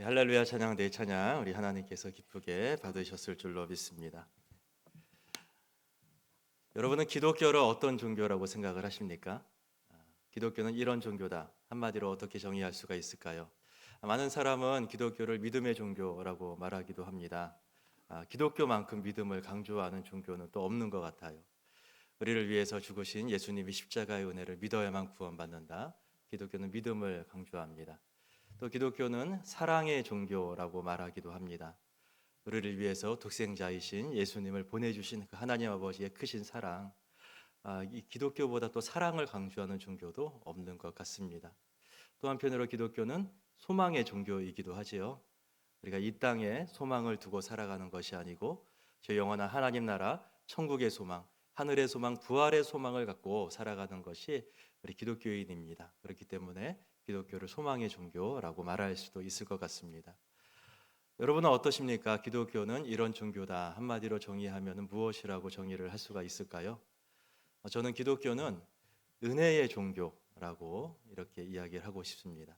할렐루야 찬양 내 찬양 우리 하나님께서 기쁘게 받으셨을 줄로 믿습니다. 여러분은 기독교를 어떤 종교라고 생각을 하십니까? 기독교는 이런 종교다. 한마디로 어떻게 정의할 수가 있을까요? 많은 사람은 기독교를 믿음의 종교라고 말하기도 합니다. 기독교만큼 믿음을 강조하는 종교는 또 없는 것 같아요. 우리를 위해서 죽으신 예수님이 십자가의 은혜를 믿어야만 구원받는다. 기독교는 믿음을 강조합니다. 또 기독교는 사랑의 종교라고 말하기도 합니다. 우리를 위해서 독생자이신 예수님을 보내주신 그 하나님 아버지의 크신 사랑, 이 기독교보다 또 사랑을 강조하는 종교도 없는 것 같습니다. 또 한편으로 기독교는 소망의 종교이기도 하지요. 우리가 이 땅에 소망을 두고 살아가는 것이 아니고 저 영원한 하나님 나라, 천국의 소망, 하늘의 소망, 부활의 소망을 갖고 살아가는 것이 우리 기독교인입니다. 그렇기 때문에 기독교를 소망의 종교라고 말할 수도 있을 것 같습니다. 여러분은 어떠십니까? 기독교는 이런 종교다. 한마디로 정의하면 무엇이라고 정의를 할 수가 있을까요? 저는 기독교는 은혜의 종교라고 이렇게 이야기를 하고 싶습니다.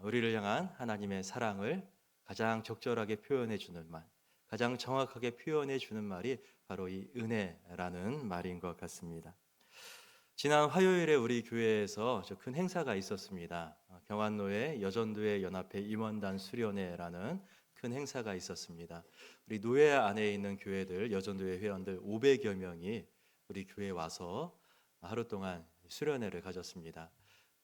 우리를 향한 하나님의 사랑을 가장 적절하게 표현해 주는 말, 가장 정확하게 표현해 주는 말이 바로 이 은혜라는 말인 것 같습니다. 지난 화요일에 우리 교회에서 큰 행사가 있었습니다. 경안노회 여전도회 연합회 임원단 수련회라는 큰 행사가 있었습니다. 우리 노회 안에 있는 교회들 여전도회 회원들 500여 명이 우리 교회에 와서 하루 동안 수련회를 가졌습니다.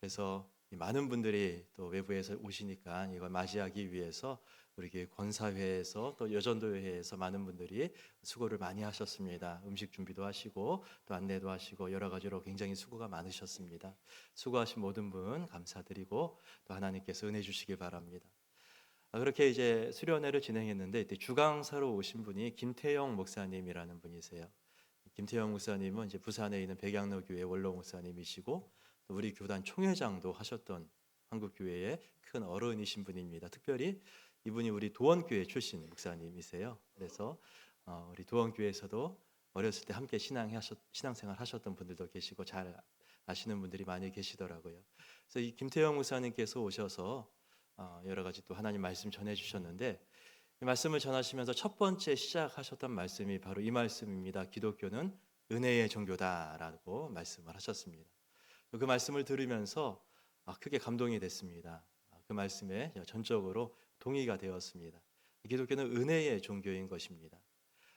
그래서 많은 분들이 또 외부에서 오시니까 이걸 맞이하기 위해서 우리 교회 권사회에서 또 여전도회에서 많은 분들이 수고를 많이 하셨습니다. 음식 준비도 하시고 또 안내도 하시고 여러 가지로 굉장히 수고가 많으셨습니다. 수고하신 모든 분 감사드리고 또 하나님께서 은혜 주시길 바랍니다. 그렇게 이제 수련회를 진행했는데 이때 주강사로 오신 분이 김태영 목사님이라는 분이세요. 김태영 목사님은 이제 부산에 있는 백양로 교회 원로 목사님이시고 또 우리 교단 총회장도 하셨던 한국교회의 큰 어른이신 분입니다. 특별히 이분이 우리 도원교회 출신 목사님이세요. 그래서 우리 도원교회에서도 어렸을 때 함께 신앙생활 하셨던 분들도 계시고 잘 아시는 분들이 많이 계시더라고요. 그래서 이 김태영 목사님께서 오셔서 여러 가지 또 하나님 말씀 전해주셨는데 이 말씀을 전하시면서 첫 번째 시작하셨던 말씀이 바로 이 말씀입니다. 기독교는 은혜의 종교다라고 말씀을 하셨습니다. 그 말씀을 들으면서 크게 감동이 됐습니다. 그 말씀에 전적으로 동의가 되었습니다. 기독교는 은혜의 종교인 것입니다.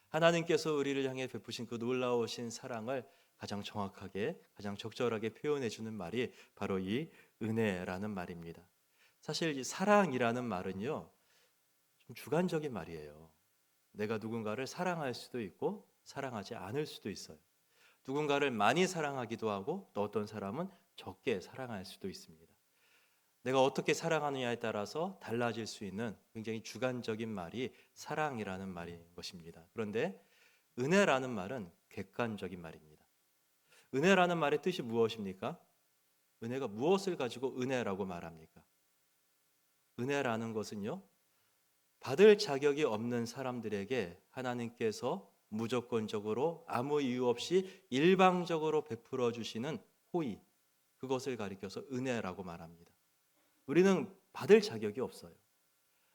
하나님께서 우리를 향해 베푸신 그 놀라우신 사랑을 가장 정확하게, 가장 적절하게 표현해 주는 말이 바로 이 은혜라는 말입니다. 사실 이 사랑이라는 말은요, 좀 주관적인 말이에요. 내가 누군가를 사랑할 수도 있고 사랑하지 않을 수도 있어요. 누군가를 많이 사랑하기도 하고 또 어떤 사람은 적게 사랑할 수도 있습니다. 내가 어떻게 사랑하느냐에 따라서 달라질 수 있는 굉장히 주관적인 말이 사랑이라는 말인 것입니다. 그런데 은혜라는 말은 객관적인 말입니다. 은혜라는 말의 뜻이 무엇입니까? 은혜가 무엇을 가지고 은혜라고 말합니까? 은혜라는 것은요, 받을 자격이 없는 사람들에게 하나님께서 무조건적으로 아무 이유 없이 일방적으로 베풀어 주시는 호의, 그것을 가리켜서 은혜라고 말합니다. 우리는 받을 자격이 없어요.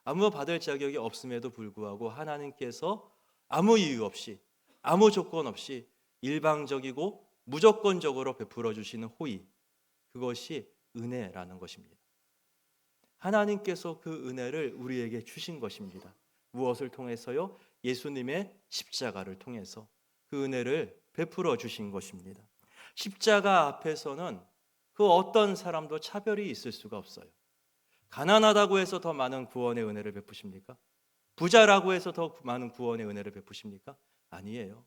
아무 받을 자격이 없음에도 불구하고 하나님께서 아무 이유 없이 아무 조건 없이 일방적이고 무조건적으로 베풀어 주시는 호의, 그것이 은혜라는 것입니다. 하나님께서 그 은혜를 우리에게 주신 것입니다. 무엇을 통해서요? 예수님의 십자가를 통해서 그 은혜를 베풀어 주신 것입니다. 십자가 앞에서는 그 어떤 사람도 차별이 있을 수가 없어요. 가난하다고 해서 더 많은 구원의 은혜를 베푸십니까? 부자라고 해서 더 많은 구원의 은혜를 베푸십니까? 아니에요.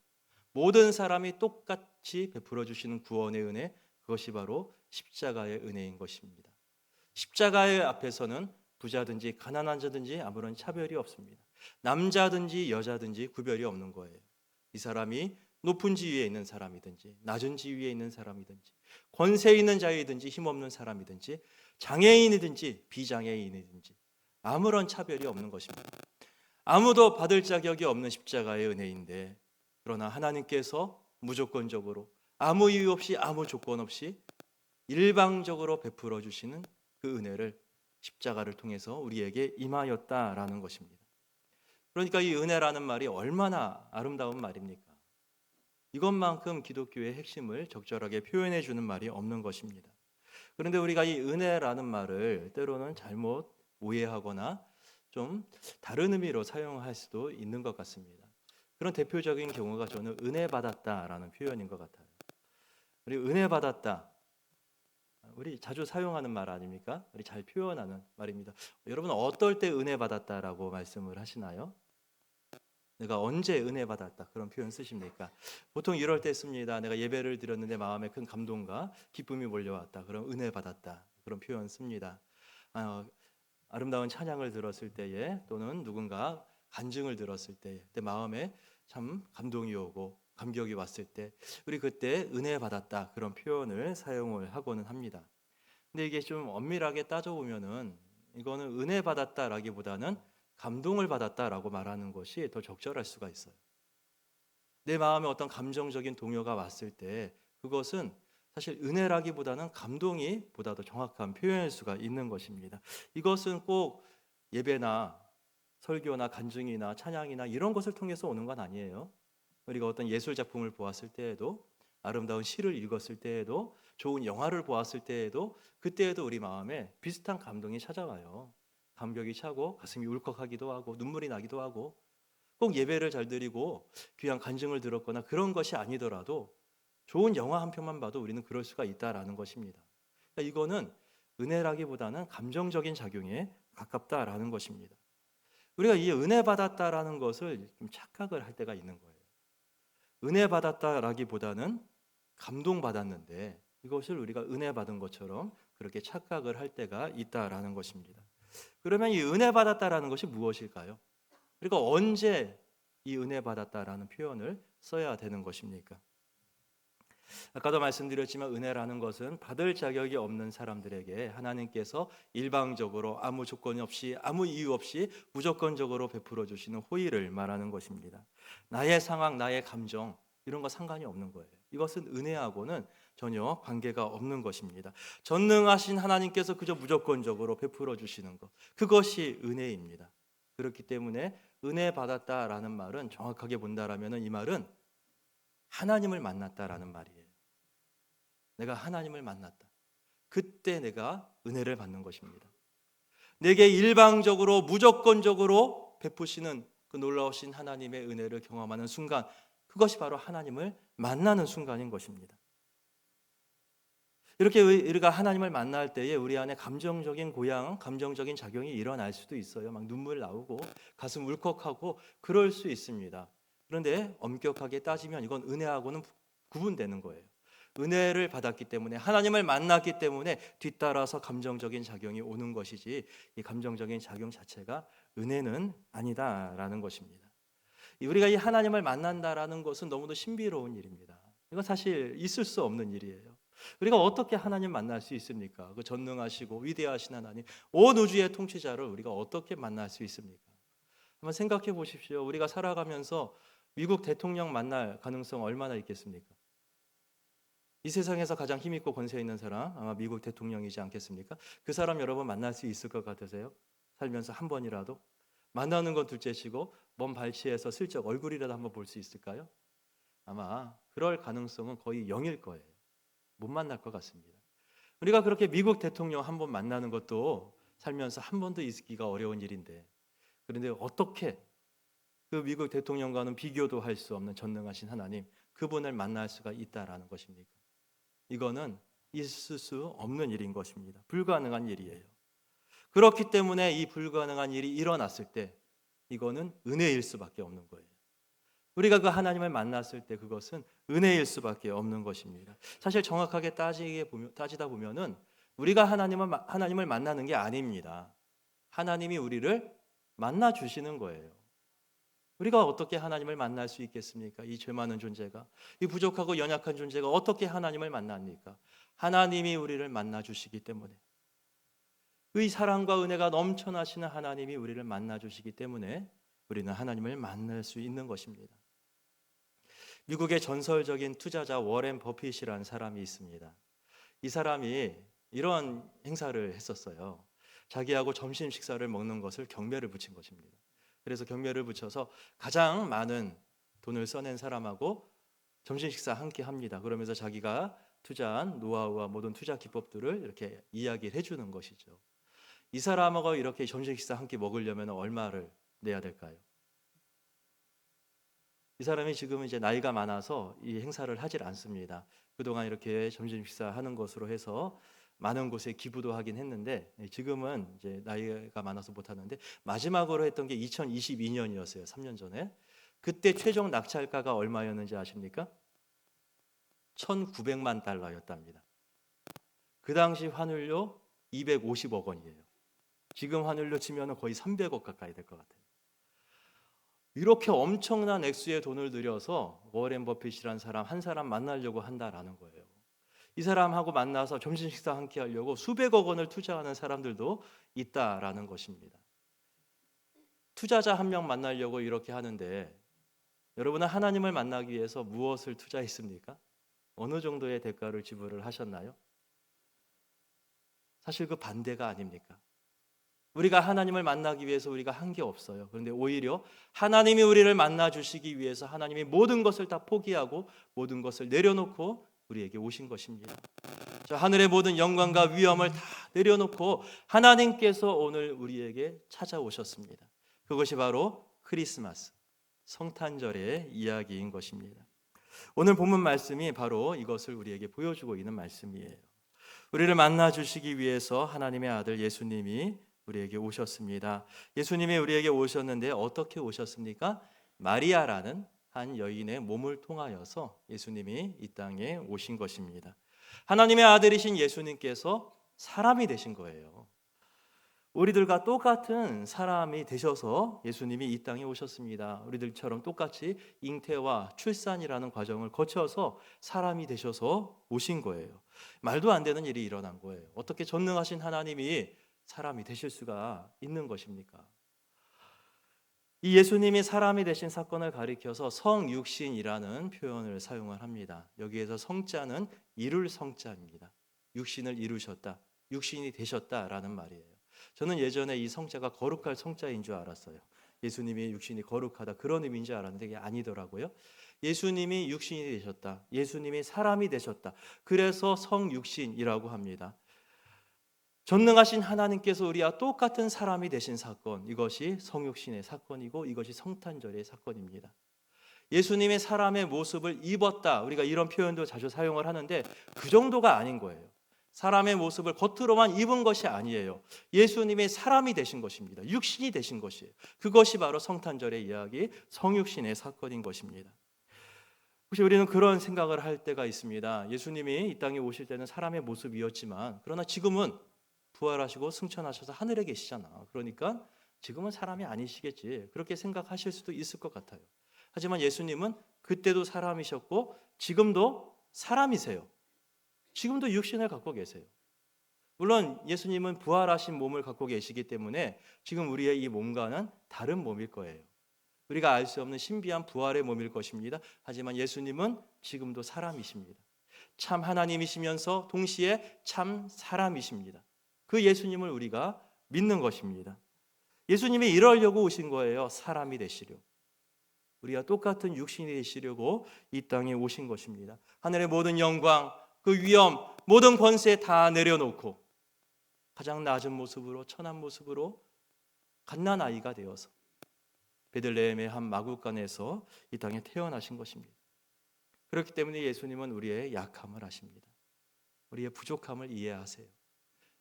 모든 사람이 똑같이 베풀어 주시는 구원의 은혜, 그것이 바로 십자가의 은혜인 것입니다. 십자가의 앞에서는 부자든지 가난한 자든지 아무런 차별이 없습니다. 남자든지 여자든지 구별이 없는 거예요. 이 사람이 높은 지위에 있는 사람이든지 낮은 지위에 있는 사람이든지 권세 있는 자이든지 힘없는 사람이든지 장애인이든지 비장애인이든지 아무런 차별이 없는 것입니다. 아무도 받을 자격이 없는 십자가의 은혜인데, 그러나 하나님께서 무조건적으로 아무 이유 없이 아무 조건 없이 일방적으로 베풀어 주시는 그 은혜를 십자가를 통해서 우리에게 임하였다라는 것입니다. 그러니까 이 은혜라는 말이 얼마나 아름다운 말입니까? 이것만큼 기독교의 핵심을 적절하게 표현해 주는 말이 없는 것입니다. 그런데 우리가 이 은혜라는 말을 때로는 잘못 오해하거나 좀 다른 의미로 사용할 수도 있는 것 같습니다. 그런 대표적인 경우가 저는 은혜 받았다라는 표현인 것 같아요. 우리 은혜 받았다. 우리 자주 사용하는 말 아닙니까? 우리 잘 표현하는 말입니다. 여러분 어떨 때 은혜 받았다라고 말씀을 하시나요? 내가 언제 은혜 받았다 그런 표현 쓰십니까? 보통 이럴 때 씁니다. 내가 예배를 드렸는데 마음에 큰 감동과 기쁨이 몰려왔다. 그럼 은혜 받았다. 그런 표현 씁니다. 아름다운 찬양을 들었을 때에 또는 누군가 간증을 들었을 때에 내 마음에 참 감동이 오고 감격이 왔을 때 우리 그때 은혜 받았다 그런 표현을 사용을 하고는 합니다. 근데 이게 좀 엄밀하게 따져보면은 이거는 은혜 받았다라기보다는 감동을 받았다라고 말하는 것이 더 적절할 수가 있어요. 내 마음에 어떤 감정적인 동요가 왔을 때 그것은 사실 은혜라기보다는 감동이 보다 더 정확한 표현일 수가 있는 것입니다. 이것은 꼭 예배나 설교나 간증이나 찬양이나 이런 것을 통해서 오는 건 아니에요. 우리가 어떤 예술 작품을 보았을 때에도 아름다운 시를 읽었을 때에도 좋은 영화를 보았을 때에도 그때에도 우리 마음에 비슷한 감동이 찾아와요. 감격이 차고 가슴이 울컥하기도 하고 눈물이 나기도 하고 꼭 예배를 잘 드리고 귀한 간증을 들었거나 그런 것이 아니더라도 좋은 영화 한 편만 봐도 우리는 그럴 수가 있다라는 것입니다. 그러니까 이거는 은혜라기보다는 감정적인 작용에 가깝다라는 것입니다. 우리가 이 은혜 받았다라는 것을 좀 착각을 할 때가 있는 거예요. 은혜 받았다라기보다는 감동 받았는데 이것을 우리가 은혜 받은 것처럼 그렇게 착각을 할 때가 있다라는 것입니다. 그러면 이 은혜 받았다라는 것이 무엇일까요? 그리고 언제 이 은혜 받았다라는 표현을 써야 되는 것입니까? 아까도 말씀드렸지만 은혜라는 것은 받을 자격이 없는 사람들에게 하나님께서 일방적으로 아무 조건 없이 아무 이유 없이 무조건적으로 베풀어 주시는 호의를 말하는 것입니다. 나의 상황, 나의 감정 이런 거 상관이 없는 거예요. 이것은 은혜하고는 전혀 관계가 없는 것입니다. 전능하신 하나님께서 그저 무조건적으로 베풀어 주시는 것 그것이 은혜입니다. 그렇기 때문에 은혜 받았다라는 말은 정확하게 본다라면 이 말은 하나님을 만났다라는 말이에요. 내가 하나님을 만났다. 그때 내가 은혜를 받는 것입니다. 내게 일방적으로 무조건적으로 베푸시는 그 놀라우신 하나님의 은혜를 경험하는 순간 그것이 바로 하나님을 만나는 순간인 것입니다. 이렇게 우리가 하나님을 만날 때에 우리 안에 감정적인 고양, 감정적인 작용이 일어날 수도 있어요. 막 눈물 나오고 가슴 울컥하고 그럴 수 있습니다. 그런데 엄격하게 따지면 이건 은혜하고는 구분되는 거예요. 은혜를 받았기 때문에 하나님을 만났기 때문에 뒤따라서 감정적인 작용이 오는 것이지 이 감정적인 작용 자체가 은혜는 아니다라는 것입니다. 우리가 이 하나님을 만난다라는 것은 너무도 신비로운 일입니다. 이건 사실 있을 수 없는 일이에요. 우리가 어떻게 하나님 만날 수 있습니까? 그 전능하시고 위대하신 하나님, 온 우주의 통치자를 우리가 어떻게 만날 수 있습니까? 한번 생각해 보십시오. 우리가 살아가면서 미국 대통령 만날 가능성 얼마나 있겠습니까? 이 세상에서 가장 힘있고 권세 있는 사람 아마 미국 대통령이지 않겠습니까? 그 사람 여러분 만날 수 있을 것 같으세요? 살면서 한 번이라도? 만나는 건 둘째치고 먼 발치에서 슬쩍 얼굴이라도 한번 볼 수 있을까요? 아마 그럴 가능성은 거의 0일 거예요. 못 만날 것 같습니다. 우리가 그렇게 미국 대통령 한 번 만나는 것도 살면서 한 번도 있기가 어려운 일인데 그런데 어떻게 그 미국 대통령과는 비교도 할 수 없는 전능하신 하나님 그분을 만날 수가 있다라는 것입니까? 이거는 있을 수 없는 일인 것입니다. 불가능한 일이에요. 그렇기 때문에 이 불가능한 일이 일어났을 때 이거는 은혜일 수밖에 없는 거예요. 우리가 그 하나님을 만났을 때 그것은 은혜일 수밖에 없는 것입니다. 사실 정확하게 따지다 보면은 우리가 하나님을 만나는 게 아닙니다. 하나님이 우리를 만나 주시는 거예요. 우리가 어떻게 하나님을 만날 수 있겠습니까? 이 죄 많은 존재가, 이 부족하고 연약한 존재가 어떻게 하나님을 만납니까? 하나님이 우리를 만나 주시기 때문에, 그 사랑과 은혜가 넘쳐나시는 하나님이 우리를 만나 주시기 때문에 우리는 하나님을 만날 수 있는 것입니다. 미국의 전설적인 투자자 워렌 버핏이라는 사람이 있습니다. 이 사람이 이런 행사를 했었어요. 자기하고 점심 식사를 먹는 것을 경매를 붙인 것입니다. 그래서 경매를 붙여서 가장 많은 돈을 써낸 사람하고 점심 식사 함께 합니다. 그러면서 자기가 투자한 노하우와 모든 투자 기법들을 이렇게 이야기를 해주는 것이죠. 이 사람하고 이렇게 점심 식사 함께 먹으려면 얼마를 내야 될까요? 이 사람이 지금은 이제 나이가 많아서 이 행사를 하질 않습니다. 그동안 이렇게 점심 식사하는 것으로 해서 많은 곳에 기부도 하긴 했는데 지금은 이제 나이가 많아서 못 하는데 마지막으로 했던 게 2022년이었어요. 3년 전에. 그때 최종 낙찰가가 얼마였는지 아십니까? 1,900만 달러였답니다. 그 당시 환율로 250억 원이에요. 지금 환율로 치면 거의 300억 가까이 될 것 같아요. 이렇게 엄청난 액수의 돈을 들여서 워렌 버핏이라는 사람 한 사람 만나려고 한다라는 거예요. 이 사람하고 만나서 점심 식사 함께 하려고 수백억 원을 투자하는 사람들도 있다라는 것입니다. 투자자 한 명 만나려고 이렇게 하는데 여러분은 하나님을 만나기 위해서 무엇을 투자했습니까? 어느 정도의 대가를 지불을 하셨나요? 사실 그 반대가 아닙니까? 우리가 하나님을 만나기 위해서 우리가 한 게 없어요. 그런데 오히려 하나님이 우리를 만나 주시기 위해서 하나님이 모든 것을 다 포기하고 모든 것을 내려놓고 우리에게 오신 것입니다. 저 하늘의 모든 영광과 위엄을 다 내려놓고 하나님께서 오늘 우리에게 찾아오셨습니다. 그것이 바로 크리스마스, 성탄절의 이야기인 것입니다. 오늘 본문 말씀이 바로 이것을 우리에게 보여주고 있는 말씀이에요. 우리를 만나 주시기 위해서 하나님의 아들 예수님이 우리에게 오셨습니다. 예수님이 우리에게 오셨는데 어떻게 오셨습니까? 마리아라는 한 여인의 몸을 통하여서 예수님이 이 땅에 오신 것입니다. 하나님의 아들이신 예수님께서 사람이 되신 거예요. 우리들과 똑같은 사람이 되셔서 예수님이 이 땅에 오셨습니다. 우리들처럼 똑같이 잉태와 출산이라는 과정을 거쳐서 사람이 되셔서 오신 거예요. 말도 안 되는 일이 일어난 거예요. 어떻게 전능하신 하나님이 사람이 되실 수가 있는 것입니까? 이 예수님이 사람이 되신 사건을 가리켜서 성육신이라는 표현을 사용을 합니다. 여기에서 성자는 이룰 성자입니다. 육신을 이루셨다, 육신이 되셨다라는 말이에요. 저는 예전에 이 성자가 거룩할 성자인 줄 알았어요. 예수님이 육신이 거룩하다 그런 의미인 줄 알았는데 이게 아니더라고요. 예수님이 육신이 되셨다, 예수님이 사람이 되셨다. 그래서 성육신이라고 합니다. 전능하신 하나님께서 우리와 똑같은 사람이 되신 사건, 이것이 성육신의 사건이고 이것이 성탄절의 사건입니다. 예수님의 사람의 모습을 입었다, 우리가 이런 표현도 자주 사용을 하는데 그 정도가 아닌 거예요. 사람의 모습을 겉으로만 입은 것이 아니에요. 예수님의 사람이 되신 것입니다. 육신이 되신 것이에요. 그것이 바로 성탄절의 이야기, 성육신의 사건인 것입니다. 혹시 우리는 그런 생각을 할 때가 있습니다. 예수님이 이 땅에 오실 때는 사람의 모습이었지만 그러나 지금은 부활하시고 승천하셔서 하늘에 계시잖아. 그러니까 지금은 사람이 아니시겠지. 그렇게 생각하실 수도 있을 것 같아요. 하지만 예수님은 그때도 사람이셨고 지금도 사람이세요. 지금도 육신을 갖고 계세요. 물론 예수님은 부활하신 몸을 갖고 계시기 때문에 지금 우리의 이 몸과는 다른 몸일 거예요. 우리가 알 수 없는 신비한 부활의 몸일 것입니다. 하지만 예수님은 지금도 사람이십니다. 참 하나님이시면서 동시에 참 사람이십니다. 그 예수님을 우리가 믿는 것입니다. 예수님이 이러려고 오신 거예요. 사람이 되시려. 우리가 똑같은 육신이 되시려고 이 땅에 오신 것입니다. 하늘의 모든 영광, 그 위엄, 모든 권세 다 내려놓고 가장 낮은 모습으로, 천한 모습으로 갓난아이가 되어서 베들레헴의 한 마구간에서 이 땅에 태어나신 것입니다. 그렇기 때문에 예수님은 우리의 약함을 아십니다. 우리의 부족함을 이해하세요.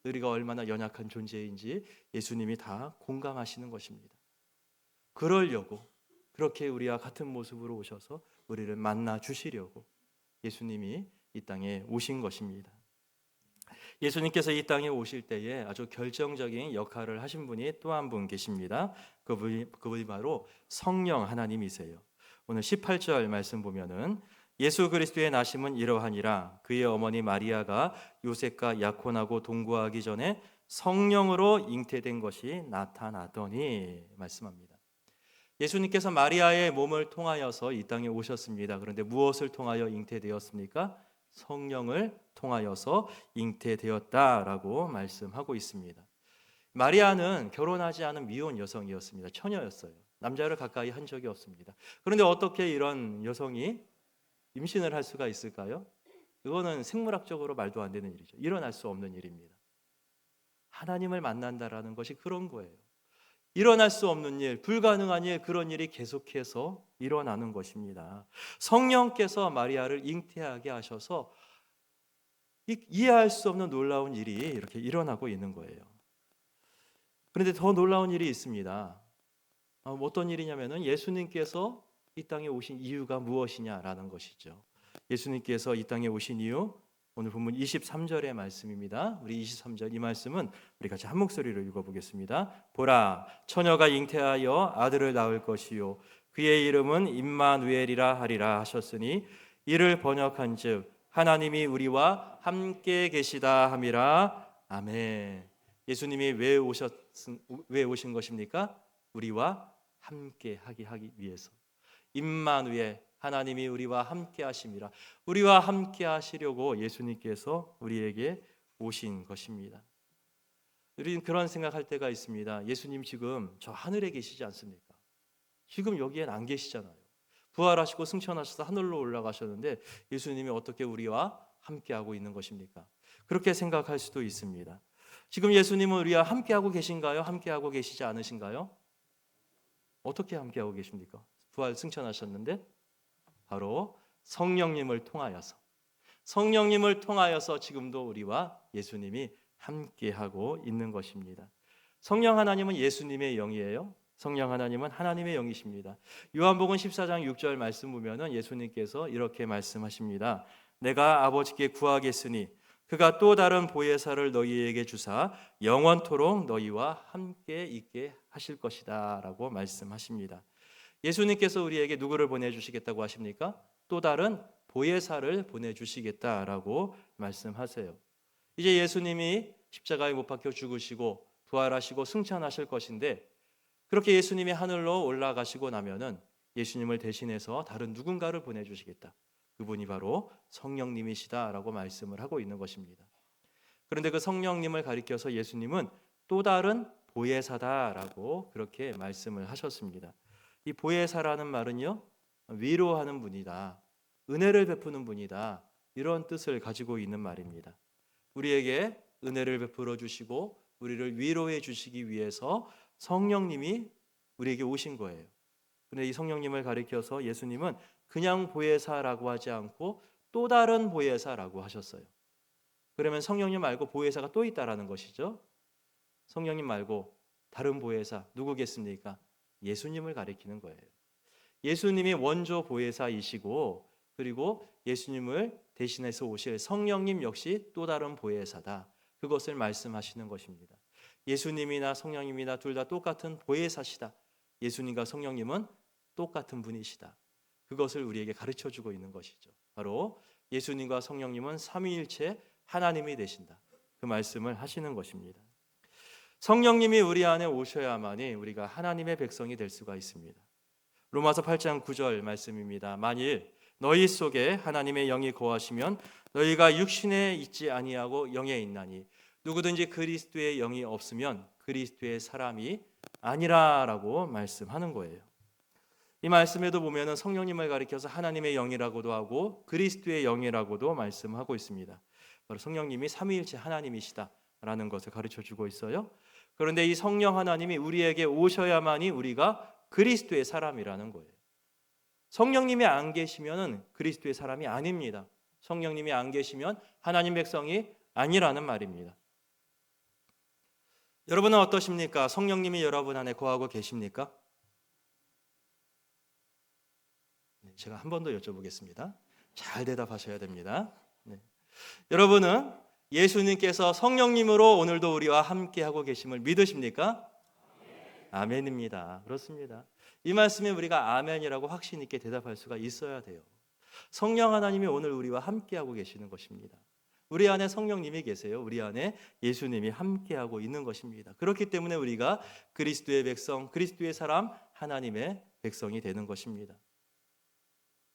우리가 얼마나 연약한 존재인지 예수님이 다 공감하시는 것입니다. 그러려고 그렇게 우리와 같은 모습으로 오셔서 우리를 만나 주시려고 예수님이 이 땅에 오신 것입니다. 예수님께서 이 땅에 오실 때에 아주 결정적인 역할을 하신 분이 또 한 분 계십니다. 그분이 바로 성령 하나님이세요. 오늘 18절 말씀 보면은 예수 그리스도의 나심은 이러하니라. 그의 어머니 마리아가 요셉과 약혼하고 동거하기 전에 성령으로 잉태된 것이 나타나더니 말씀합니다. 예수님께서 마리아의 몸을 통하여서 이 땅에 오셨습니다. 그런데 무엇을 통하여 잉태되었습니까? 성령을 통하여서 잉태되었다라고 말씀하고 있습니다. 마리아는 결혼하지 않은 미혼 여성이었습니다. 처녀였어요. 남자를 가까이 한 적이 없습니다. 그런데 어떻게 이런 여성이 임신을 할 수가 있을까요? 그거는 생물학적으로 말도 안 되는 일이죠. 일어날 수 없는 일입니다. 하나님을 만난다라는 것이 그런 거예요. 일어날 수 없는 일, 불가능한 일, 그런 일이 계속해서 일어나는 것입니다. 성령께서 마리아를 잉태하게 하셔서 이해할 수 없는 놀라운 일이 이렇게 일어나고 있는 거예요. 그런데 더 놀라운 일이 있습니다. 어떤 일이냐면은 예수님께서 이 땅에 오신 이유가 무엇이냐라는 것이죠. 예수님께서 이 땅에 오신 이유, 오늘 본문 23절의 말씀입니다. 우리 23절 이 말씀은 우리 같이 한 목소리로 읽어보겠습니다. 보라, 처녀가 잉태하여 아들을 낳을 것이요 그의 이름은 임마누엘이라 하리라 하셨으니 이를 번역한즉 하나님이 우리와 함께 계시다 함이라. 아멘. 예수님이 왜 오신 것입니까? 우리와 함께 하기 위해서. 임마누엘, 하나님이 우리와 함께 하심이라. 우리와 함께 하시려고 예수님께서 우리에게 오신 것입니다. 우리는 그런 생각할 때가 있습니다. 예수님 지금 저 하늘에 계시지 않습니까? 지금 여기엔 안 계시잖아요. 부활하시고 승천하셔서 하늘로 올라가셨는데 예수님이 어떻게 우리와 함께하고 있는 것입니까? 그렇게 생각할 수도 있습니다. 지금 예수님은 우리와 함께하고 계신가요? 함께하고 계시지 않으신가요? 어떻게 함께하고 계십니까? 부활 승천하셨는데 바로 성령님을 통하여서 지금도 우리와 예수님이 함께하고 있는 것입니다. 성령 하나님은 예수님의 영이에요. 성령 하나님은 하나님의 영이십니다. 요한복음 14장 6절 말씀 보면은 예수님께서 이렇게 말씀하십니다. 내가 아버지께 구하겠으니 그가 또 다른 보혜사를 너희에게 주사 영원토록 너희와 함께 있게 하실 것이다 라고 말씀하십니다. 예수님께서 우리에게 누구를 보내주시겠다고 하십니까? 또 다른 보혜사를 보내주시겠다라고 말씀하세요. 이제 예수님이 십자가에 못 박혀 죽으시고 부활하시고 승천하실 것인데 그렇게 예수님이 하늘로 올라가시고 나면은 예수님을 대신해서 다른 누군가를 보내주시겠다. 그분이 바로 성령님이시다라고 말씀을 하고 있는 것입니다. 그런데 그 성령님을 가리켜서 예수님은 또 다른 보혜사다라고 그렇게 말씀을 하셨습니다. 이 보혜사라는 말은요, 위로하는 분이다, 은혜를 베푸는 분이다, 이런 뜻을 가지고 있는 말입니다. 우리에게 은혜를 베풀어 주시고 우리를 위로해 주시기 위해서 성령님이 우리에게 오신 거예요. 그런데 이 성령님을 가리켜서 예수님은 그냥 보혜사라고 하지 않고 또 다른 보혜사라고 하셨어요. 그러면 성령님 말고 보혜사가 또 있다라는 것이죠. 성령님 말고 다른 보혜사 누구겠습니까? 예수님을 가리키는 거예요. 예수님이 원조 보혜사이시고 그리고 예수님을 대신해서 오실 성령님 역시 또 다른 보혜사다. 그것을 말씀하시는 것입니다. 예수님이나 성령님이나 둘 다 똑같은 보혜사시다. 예수님과 성령님은 똑같은 분이시다. 그것을 우리에게 가르쳐주고 있는 것이죠. 바로 예수님과 성령님은 삼위일체 하나님이 되신다. 그 말씀을 하시는 것입니다. 성령님이 우리 안에 오셔야만이 우리가 하나님의 백성이 될 수가 있습니다. 로마서 8장 9절 말씀입니다. 만일 너희 속에 하나님의 영이 거하시면 너희가 육신에 있지 아니하고 영에 있나니 누구든지 그리스도의 영이 없으면 그리스도의 사람이 아니라라고 말씀하는 거예요. 이 말씀에도 보면은 성령님을 가리켜서 하나님의 영이라고도 하고 그리스도의 영이라고도 말씀하고 있습니다. 바로 성령님이 삼위일체 하나님이시다라는 것을 가르쳐주고 있어요. 그런데 이 성령 하나님이 우리에게 오셔야만이 우리가 그리스도의 사람이라는 거예요. 성령님이 안 계시면은 그리스도의 사람이 아닙니다. 성령님이 안 계시면 하나님 백성이 아니라는 말입니다. 여러분은 어떠십니까? 성령님이 여러분 안에 거하고 계십니까? 제가 한 번 더 여쭤보겠습니다. 잘 대답하셔야 됩니다. 네. 여러분은 예수님께서 성령님으로 오늘도 우리와 함께하고 계심을 믿으십니까? 아멘입니다. 그렇습니다. 이 말씀에 우리가 아멘이라고 확신 있게 대답할 수가 있어야 돼요. 성령 하나님이 오늘 우리와 함께하고 계시는 것입니다. 우리 안에 성령님이 계세요. 우리 안에 예수님이 함께하고 있는 것입니다. 그렇기 때문에 우리가 그리스도의 백성, 그리스도의 사람, 하나님의 백성이 되는 것입니다.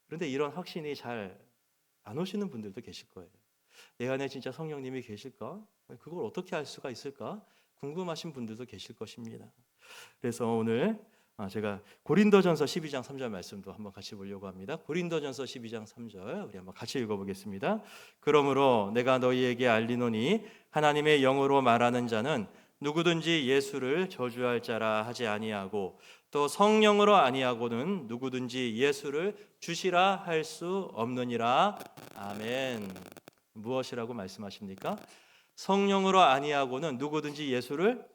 그런데 이런 확신이 잘 안 오시는 분들도 계실 거예요. 내 안에 진짜 성령님이 계실까? 그걸 어떻게 알 수가 있을까? 궁금하신 분들도 계실 것입니다. 그래서 오늘 제가 고린도전서 12장 3절 말씀도 한번 같이 보려고 합니다. 고린도전서 12장 3절 우리 한번 같이 읽어보겠습니다. 그러므로 내가 너희에게 알리노니 하나님의 영으로 말하는 자는 누구든지 예수를 저주할 자라 하지 아니하고 또 성령으로 아니하고는 누구든지 예수를 주시라 할 수 없느니라. 아멘. 무엇이라고 말씀하십니까? 성령으로 아니하고는 누구든지 예수를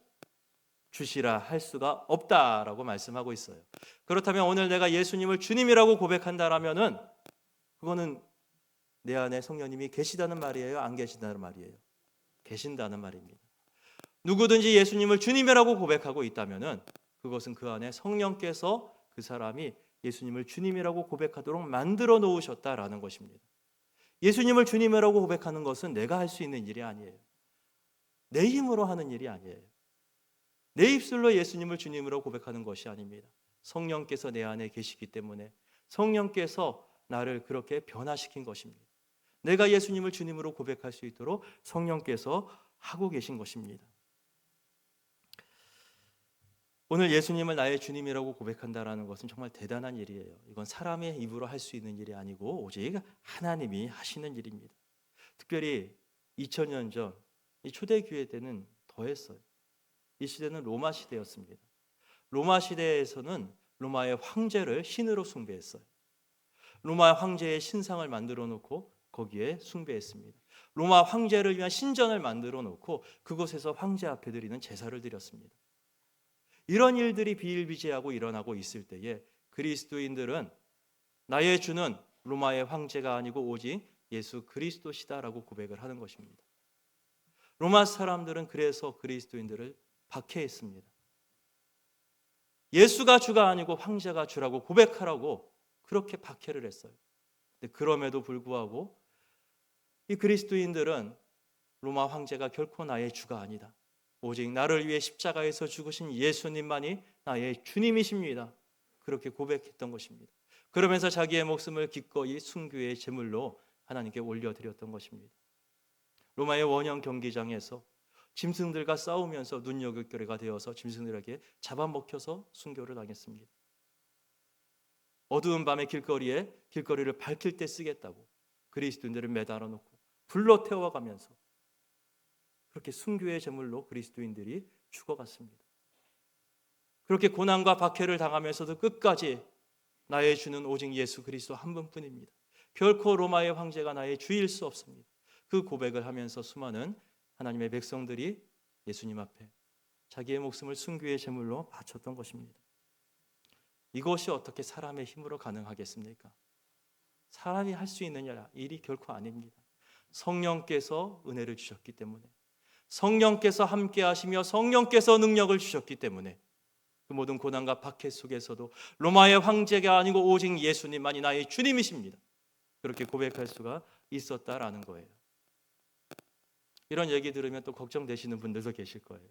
주시라 할 수가 없다라고 말씀하고 있어요. 그렇다면 오늘 내가 예수님을 주님이라고 고백한다라면은 그거는 내 안에 성령님이 계시다는 말이에요? 안 계신다는 말이에요? 계신다는 말입니다. 누구든지 예수님을 주님이라고 고백하고 있다면은 그것은 그 안에 성령께서 그 사람이 예수님을 주님이라고 고백하도록 만들어 놓으셨다라는 것입니다. 예수님을 주님이라고 고백하는 것은 내가 할 수 있는 일이 아니에요. 내 힘으로 하는 일이 아니에요. 내 입술로 예수님을 주님으로 고백하는 것이 아닙니다. 성령께서 내 안에 계시기 때문에 성령께서 나를 그렇게 변화시킨 것입니다. 내가 예수님을 주님으로 고백할 수 있도록 성령께서 하고 계신 것입니다. 오늘 예수님을 나의 주님이라고 고백한다라는 것은 정말 대단한 일이에요. 이건 사람의 입으로 할 수 있는 일이 아니고 오직 하나님이 하시는 일입니다. 특별히 2000년 전 이 초대교회 때는 더했어요. 이 시대는 로마 시대였습니다. 로마 시대에서는 로마의 황제를 신으로 숭배했어요. 로마 황제의 신상을 만들어 놓고 거기에 숭배했습니다. 로마 황제를 위한 신전을 만들어 놓고 그곳에서 황제 앞에 드리는 제사를 드렸습니다. 이런 일들이 비일비재하고 일어나고 있을 때에 그리스도인들은 나의 주는 로마의 황제가 아니고 오직 예수 그리스도시다라고 고백을 하는 것입니다. 로마 사람들은 그래서 그리스도인들을 박해했습니다. 예수가 주가 아니고 황제가 주라고 고백하라고 그렇게 박해를 했어요. 근데 그럼에도 불구하고 이 그리스도인들은 로마 황제가 결코 나의 주가 아니다. 오직 나를 위해 십자가에서 죽으신 예수님만이 나의 주님이십니다. 그렇게 고백했던 것입니다. 그러면서 자기의 목숨을 기꺼이 순교의 제물로 하나님께 올려드렸던 것입니다. 로마의 원형 경기장에서 짐승들과 싸우면서 눈여겨거리가 되어서 짐승들에게 잡아먹혀서 순교를 당했습니다. 어두운 밤의 길거리를 밝힐 때 쓰겠다고 그리스도인들을 매달아 놓고 불로 태워가면서 그렇게 순교의 제물로 그리스도인들이 죽어갔습니다. 그렇게 고난과 박해를 당하면서도 끝까지 나의 주는 오직 예수 그리스도 한 분뿐입니다. 결코 로마의 황제가 나의 주일 수 없습니다. 그 고백을 하면서 수많은 하나님의 백성들이 예수님 앞에 자기의 목숨을 순교의 제물로 바쳤던 것입니다. 이것이 어떻게 사람의 힘으로 가능하겠습니까? 사람이 할 수 있는 일이 결코 아닙니다. 성령께서 은혜를 주셨기 때문에, 성령께서 함께 하시며 성령께서 능력을 주셨기 때문에 그 모든 고난과 박해 속에서도 로마의 황제가 아니고 오직 예수님만이 나의 주님이십니다. 그렇게 고백할 수가 있었다라는 거예요. 이런 얘기 들으면 또 걱정되시는 분들도 계실 거예요.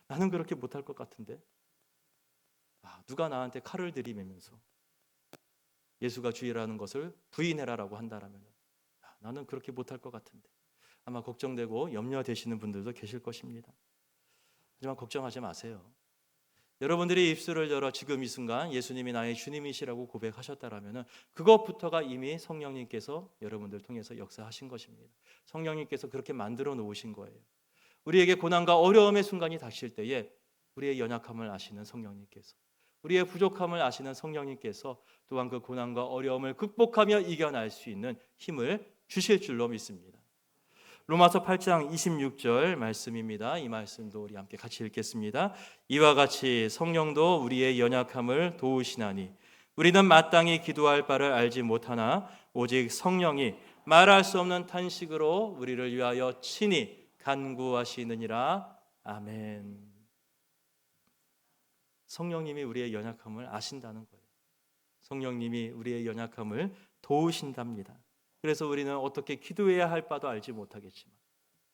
나는 그렇게 못할 것 같은데, 누가 나한테 칼을 들이매면서 예수가 주이라는 것을 부인해라라고 한다라면 나는 그렇게 못할 것 같은데, 아마 걱정되고 염려되시는 분들도 계실 것입니다. 하지만 걱정하지 마세요. 여러분들이 입술을 열어 지금 이 순간 예수님이 나의 주님이시라고 고백하셨다라면 그것부터가 이미 성령님께서 여러분들 통해서 역사하신 것입니다. 성령님께서 그렇게 만들어 놓으신 거예요. 우리에게 고난과 어려움의 순간이 닥칠 때에 우리의 연약함을 아시는 성령님께서, 우리의 부족함을 아시는 성령님께서 또한 그 고난과 어려움을 극복하며 이겨낼 수 있는 힘을 주실 줄로 믿습니다. 로마서 8장 26절 말씀입니다. 이 말씀도 우리 함께 같이 읽겠습니다. 이와 같이 성령도 우리의 연약함을 도우시나니 우리는 마땅히 기도할 바를 알지 못하나 오직 성령이 말할 수 없는 탄식으로 우리를 위하여 친히 간구하시느니라. 아멘. 성령님이 우리의 연약함을 아신다는 거예요. 성령님이 우리의 연약함을 도우신답니다. 그래서 우리는 어떻게 기도해야 할 바도 알지 못하겠지만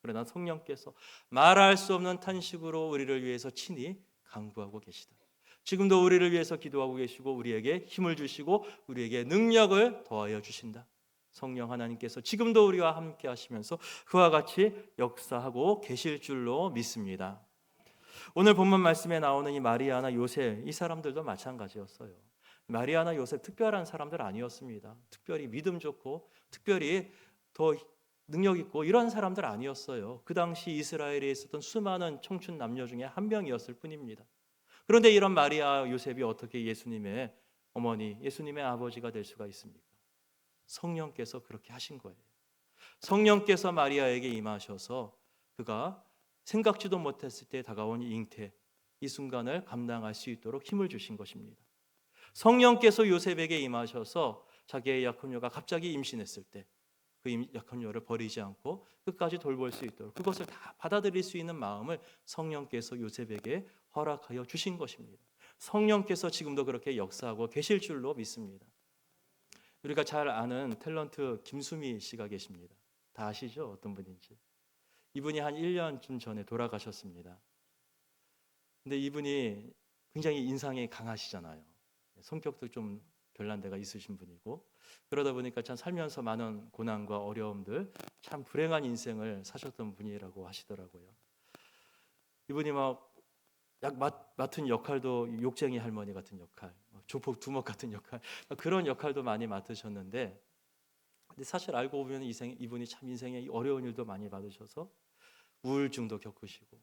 그러나 성령께서 말할 수 없는 탄식으로 우리를 위해서 친히 간구하고 계시다. 지금도 우리를 위해서 기도하고 계시고 우리에게 힘을 주시고 우리에게 능력을 더하여 주신다. 성령 하나님께서 지금도 우리와 함께 하시면서 그와 같이 역사하고 계실 줄로 믿습니다. 오늘 본문 말씀에 나오는 이 마리아나 요셉, 이 사람들도 마찬가지였어요. 마리아나 요셉 특별한 사람들 아니었습니다. 특별히 믿음 좋고 특별히 더 능력 있고 이런 사람들 아니었어요. 그 당시 이스라엘에 있었던 수많은 청춘 남녀 중에 한 명이었을 뿐입니다. 그런데 이런 마리아 요셉이 어떻게 예수님의 어머니, 예수님의 아버지가 될 수가 있습니까? 성령께서 그렇게 하신 거예요. 성령께서 마리아에게 임하셔서 그가 생각지도 못했을 때 다가온 이 잉태, 이 순간을 감당할 수 있도록 힘을 주신 것입니다. 성령께서 요셉에게 임하셔서 자기의 약혼녀가 갑자기 임신했을 때 그 약혼녀를 버리지 않고 끝까지 돌볼 수 있도록 그것을 다 받아들일 수 있는 마음을 성령께서 요셉에게 허락하여 주신 것입니다. 성령께서 지금도 그렇게 역사하고 계실 줄로 믿습니다. 우리가 잘 아는 탤런트 김수미 씨가 계십니다. 다 아시죠? 어떤 분인지. 이분이 한 1년쯤 전에 돌아가셨습니다. 근데 이분이 굉장히 인상이 강하시잖아요. 성격도 좀 별난 데가 있으신 분이고, 그러다 보니까 참 살면서 많은 고난과 어려움들, 참 불행한 인생을 사셨던 분이라고 하시더라고요. 이분이 맡은 역할도 욕쟁이 할머니 같은 역할, 조폭 두목 같은 역할, 그런 역할도 많이 맡으셨는데, 근데 사실 알고 보면 이분이 참 인생에 어려운 일도 많이 받으셔서 우울증도 겪으시고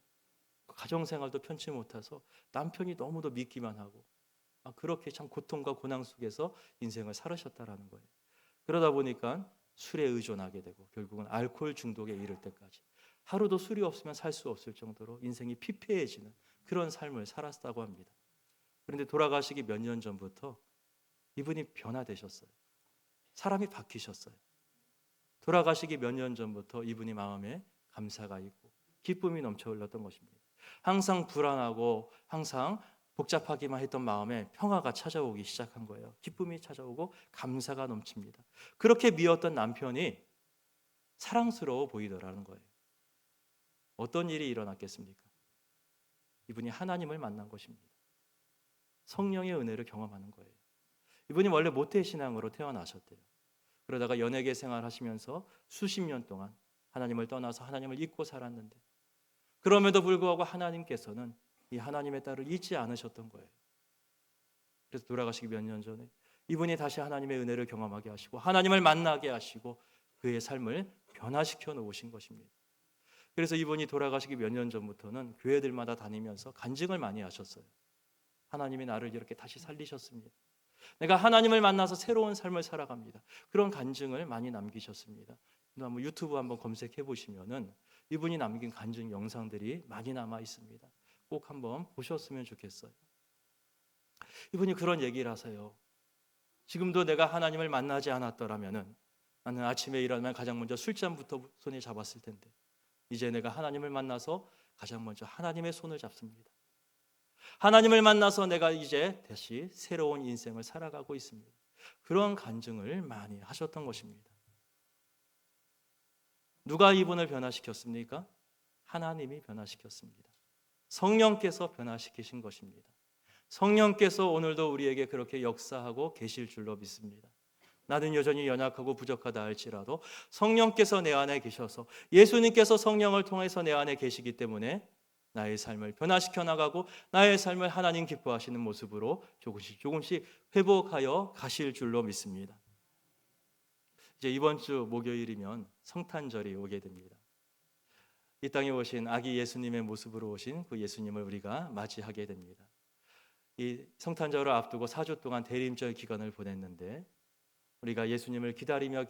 가정생활도 편치 못해서 남편이 너무도 믿기만 하고 그렇게 참 고통과 고난 속에서 인생을 살으셨다라는 거예요. 그러다 보니까 술에 의존하게 되고 결국은 알코올 중독에 이를 때까지 하루도 술이 없으면 살 수 없을 정도로 인생이 피폐해지는 그런 삶을 살았다고 합니다. 그런데 돌아가시기 몇 년 전부터 이분이 변화되셨어요. 사람이 바뀌셨어요. 돌아가시기 몇 년 전부터 이분이 마음에 감사가 있고 기쁨이 넘쳐 흘렀던 것입니다. 항상 불안하고 항상 복잡하기만 했던 마음에 평화가 찾아오기 시작한 거예요. 기쁨이 찾아오고 감사가 넘칩니다. 그렇게 미웠던 남편이 사랑스러워 보이더라는 거예요. 어떤 일이 일어났겠습니까? 이분이 하나님을 만난 것입니다. 성령의 은혜를 경험하는 거예요. 이분이 원래 모태신앙으로 태어나셨대요. 그러다가 연예계 생활하시면서 수십 년 동안 하나님을 떠나서 하나님을 잊고 살았는데 그럼에도 불구하고 하나님께서는 이 하나님의 딸을 잊지 않으셨던 거예요. 그래서 돌아가시기 몇 년 전에 이분이 다시 하나님의 은혜를 경험하게 하시고 하나님을 만나게 하시고 그의 삶을 변화시켜 놓으신 것입니다. 그래서 이분이 돌아가시기 몇 년 전부터는 교회들마다 다니면서 간증을 많이 하셨어요. 하나님이 나를 이렇게 다시 살리셨습니다. 내가 하나님을 만나서 새로운 삶을 살아갑니다. 그런 간증을 많이 남기셨습니다. 한번 유튜브 한번 검색해 보시면은 이분이 남긴 간증 영상들이 많이 남아 있습니다. 꼭 한번 보셨으면 좋겠어요. 이분이 그런 얘기를 하세요. 지금도 내가 하나님을 만나지 않았더라면은 나는 아침에 일어나면 가장 먼저 술잔부터 손에 잡았을 텐데 이제 내가 하나님을 만나서 가장 먼저 하나님의 손을 잡습니다. 하나님을 만나서 내가 이제 다시 새로운 인생을 살아가고 있습니다. 그런 간증을 많이 하셨던 것입니다. 누가 이분을 변화시켰습니까? 하나님이 변화시켰습니다. 성령께서 변화시키신 것입니다. 성령께서 오늘도 우리에게 그렇게 역사하고 계실 줄로 믿습니다. 나는 여전히 연약하고 부족하다 할지라도 성령께서 내 안에 계셔서 예수님께서 성령을 통해서 내 안에 계시기 때문에 나의 삶을 변화시켜 나가고 나의 삶을 하나님 기뻐하시는 모습으로 조금씩 회복하여 가실 줄로 믿습니다. 이제 이번 주 목요일이면 성탄절이 오게 됩니다. 이 땅에 오신 아기 예수님의 모습으로 오신 그 예수님을 우리가 맞이하게 됩니다. 이 성탄절을 앞두고 4주 동안 대림절 기간을 보냈는데 우리가 예수님을 기다리며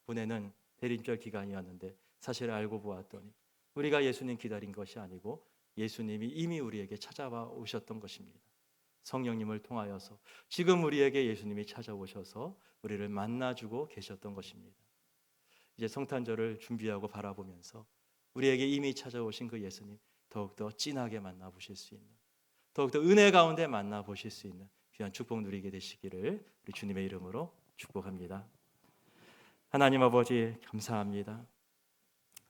보내는 대림절 기간이었는데 사실 알고 보았더니 우리가 예수님 기다린 것이 아니고 예수님이 이미 우리에게 찾아와 오셨던 것입니다. 성령님을 통하여서 지금 우리에게 예수님이 찾아오셔서 우리를 만나주고 계셨던 것입니다. 이제 성탄절을 준비하고 바라보면서 우리에게 이미 찾아오신 그 예수님 더욱더 진하게 만나보실 수 있는 더욱더 은혜 가운데 만나보실 수 있는 귀한 축복 누리게 되시기를 우리 주님의 이름으로 축복합니다. 하나님 아버지 감사합니다.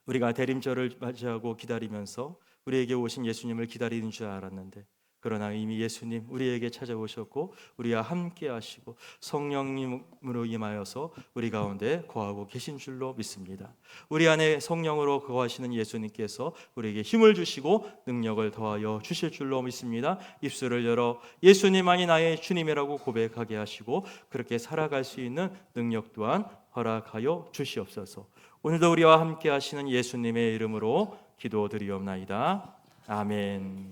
우리가 대림절을 맞이하고 기다리면서 우리에게 오신 예수님을 기다리는 줄 알았는데 그러나 이미 예수님 우리에게 찾아오셨고 우리와 함께 하시고 성령님으로 임하여서 우리 가운데 거하고 계신 줄로 믿습니다. 우리 안에 성령으로 거하시는 예수님께서 우리에게 힘을 주시고 능력을 더하여 주실 줄로 믿습니다. 입술을 열어 예수님만이 나의 주님이라고 고백하게 하시고 그렇게 살아갈 수 있는 능력 또한 허락하여 주시옵소서. 오늘도 우리와 함께 하시는 예수님의 이름으로 기도드리옵나이다. 아멘.